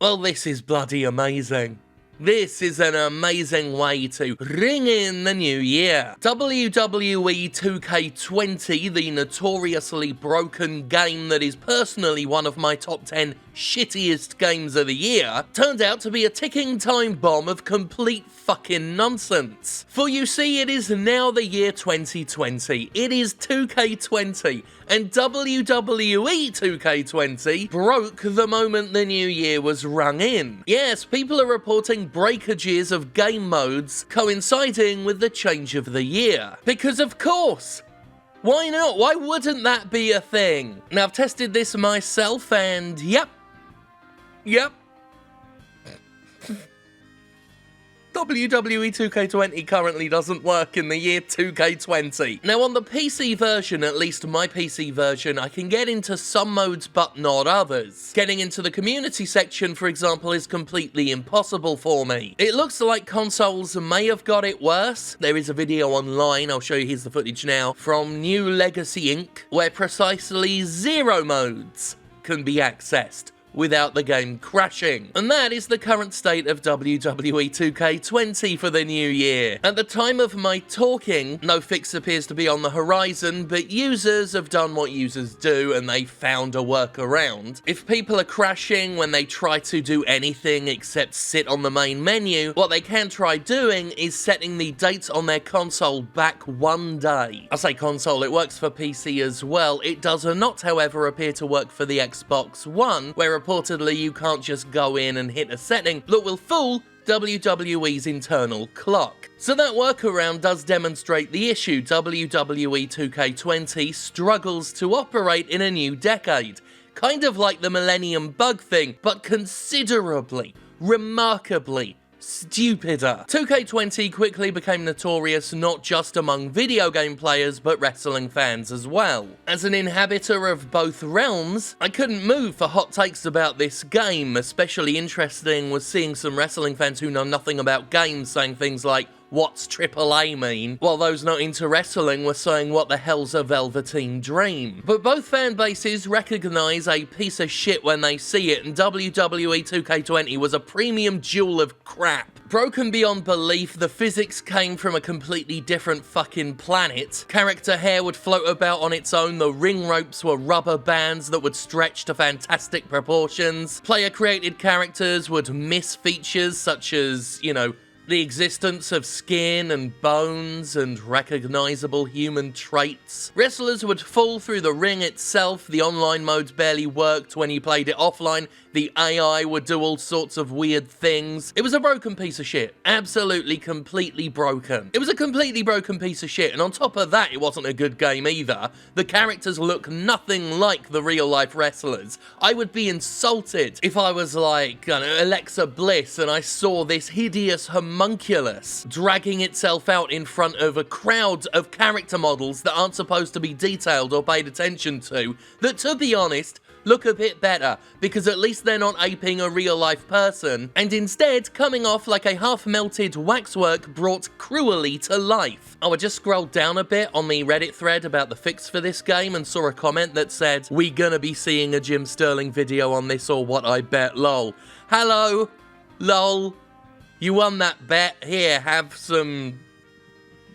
Well, this is bloody amazing. This is an amazing way to ring in the new year. WWE 2K20, the notoriously broken game that is personally one of my top 10 shittiest games of the year, turned out to be a ticking time bomb of complete fucking nonsense. For you see, it is now the year 2020. It is 2K20, and WWE 2K20 broke the moment the new year was rung in. Yes, people are reporting breakages of game modes coinciding with the change of the year. Because of course, why not? Why wouldn't that be a thing? Now, I've tested this myself and yep. WWE 2K20 currently doesn't work in the year 2K20. Now on the PC version, at least my PC version, I can get into some modes but not others. Getting into the community section, for example, is completely impossible for me. It looks like consoles may have got it worse. There is a video online, I'll show you, here's the footage now, from New Legacy Inc., where precisely 0 modes can be accessed without the game crashing. And that is the current state of WWE 2K20 for the new year. At the time of my talking, no fix appears to be on the horizon, but users have done what users do and they found a workaround. If people are crashing when they try to do anything except sit on the main menu, what they can try doing is setting the dates on their console back 1 day. I say console, it works for PC as well. It does not, however, appear to work for the Xbox One, where reportedly you can't just go in and hit a setting that will fool WWE's internal clock. So that workaround does demonstrate the issue. WWE 2K20 struggles to operate in a new decade. Kind of like the Millennium Bug thing, but considerably, remarkably stupider. 2K20 quickly became notorious not just among video game players, but wrestling fans as well. As an inhabitor of both realms, I couldn't move for hot takes about this game. Especially interesting was seeing some wrestling fans who know nothing about games saying things like, "What's AAA mean?" while those not into wrestling were saying, "What the hell's a Velveteen Dream?" But both fan bases recognise a piece of shit when they see it, and WWE 2K20 was a premium jewel of crap. Broken beyond belief, the physics came from a completely different fucking planet. Character hair would float about on its own, the ring ropes were rubber bands that would stretch to fantastic proportions. Player-created characters would miss features such as, the existence of skin and bones and recognizable human traits. Wrestlers would fall through the ring itself, the online modes barely worked when you played it offline, the AI would do all sorts of weird things. It was a broken piece of shit. Absolutely, completely broken. It was a completely broken piece of shit, and on top of that, it wasn't a good game either. The characters look nothing like the real-life wrestlers. I would be insulted if I was like, Alexa Bliss, and I saw this hideous homunculus dragging itself out in front of a crowd of character models that aren't supposed to be detailed or paid attention to, that, to be honest, look a bit better, because at least they're not aping a real-life person, and instead coming off like a half-melted waxwork brought cruelly to life. I just scrolled down a bit on the Reddit thread about the fix for this game and saw a comment that said, "We gonna be seeing a Jim Sterling video on this or what, I bet, lol." Hello? Lol. You won that bet. Here, have some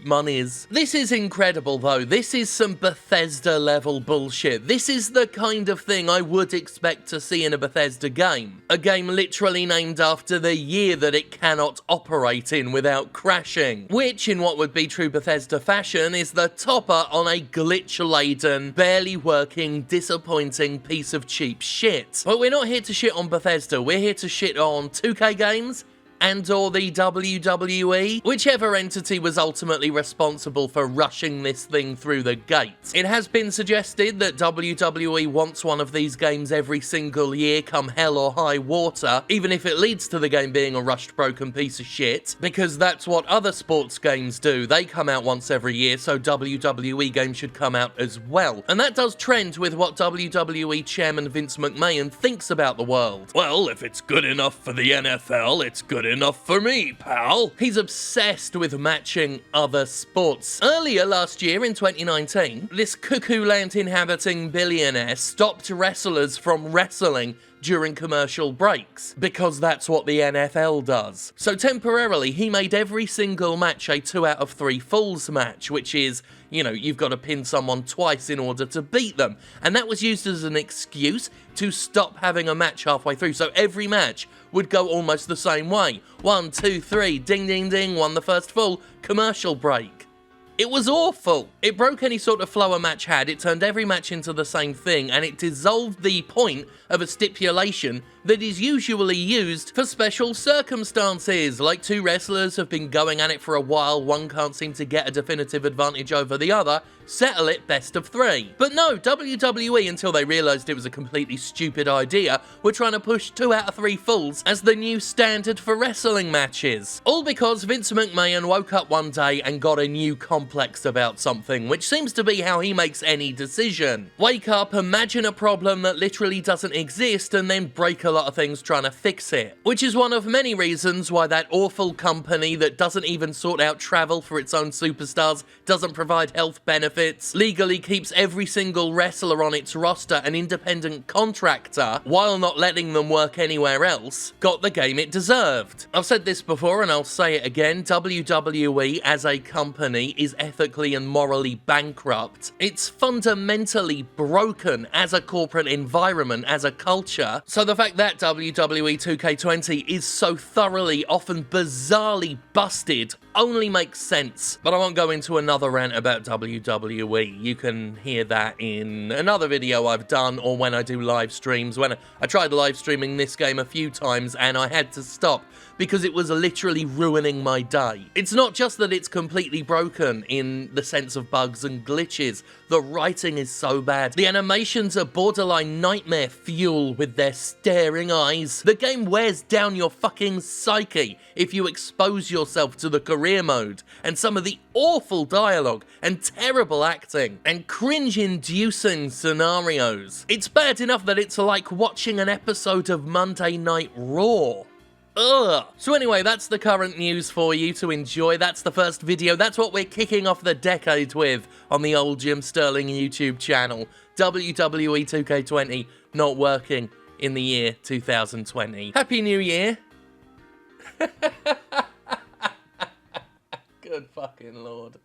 monies. This is incredible though. This is some Bethesda level bullshit. This is the kind of thing I would expect to see in a Bethesda game. A game literally named after the year that it cannot operate in without crashing. Which, in what would be true Bethesda fashion, is the topper on a glitch-laden, barely working, disappointing piece of cheap shit. But we're not here to shit on Bethesda. We're here to shit on 2K games and or the WWE, whichever entity was ultimately responsible for rushing this thing through the gates. It has been suggested that WWE wants one of these games every single year, come hell or high water, even if it leads to the game being a rushed, broken piece of shit, because that's what other sports games do. They come out once every year, so WWE games should come out as well. And that does trend with what WWE chairman Vince McMahon thinks about the world. Well, if it's good enough for the NFL, it's good enough for me, pal. He's obsessed with matching other sports. Earlier last year in 2019, this cuckoo land inhabiting billionaire stopped wrestlers from wrestling during commercial breaks, because that's what the NFL does. So temporarily, he made every single match a 2 out of 3 falls match, which is, you know, you've got to pin someone twice in order to beat them. And that was used as an excuse to stop having a match halfway through. So every match would go almost the same way. 1, 2, 3, ding, ding, ding, won the first fall, commercial break. It was awful. It broke any sort of flow a match had, it turned every match into the same thing, and it dissolved the point of a stipulation that is usually used for special circumstances, like 2 wrestlers have been going at it for a while, one can't seem to get a definitive advantage over the other, settle it best of 3. But no, WWE, until they realised it was a completely stupid idea, were trying to push 2 out of 3 falls as the new standard for wrestling matches. All because Vince McMahon woke up one day and got a new complex about something, which seems to be how he makes any decision. Wake up, imagine a problem that literally doesn't exist, and then break a lot of things trying to fix it. Which is one of many reasons why that awful company that doesn't even sort out travel for its own superstars, doesn't provide health benefits, legally keeps every single wrestler on its roster an independent contractor, while not letting them work anywhere else, got the game it deserved. I've said this before and I'll say it again, WWE as a company is ethically and morally bankrupt. It's fundamentally broken as a corporate environment, as a culture, so the fact that WWE 2K20 is so thoroughly, often bizarrely busted only makes sense. But I won't go into another rant about WWE. You can hear that in another video I've done, or when I do live streams. When I tried live streaming this game a few times and I had to stop because it was literally ruining my day. It's not just that it's completely broken in the sense of bugs and glitches. The writing is so bad. The animations are borderline nightmare fuel with their staring eyes. The game wears down your fucking psyche if you expose yourself to the career mode. And some of the awful dialogue and terrible acting and cringe-inducing scenarios. It's bad enough that it's like watching an episode of Monday Night Raw. Ugh. So anyway, that's the current news for you to enjoy. That's the first video. That's what we're kicking off the decade with on the old Jim Sterling YouTube channel. WWE 2K20 not working in the year 2020. Happy New Year. Good fucking Lord.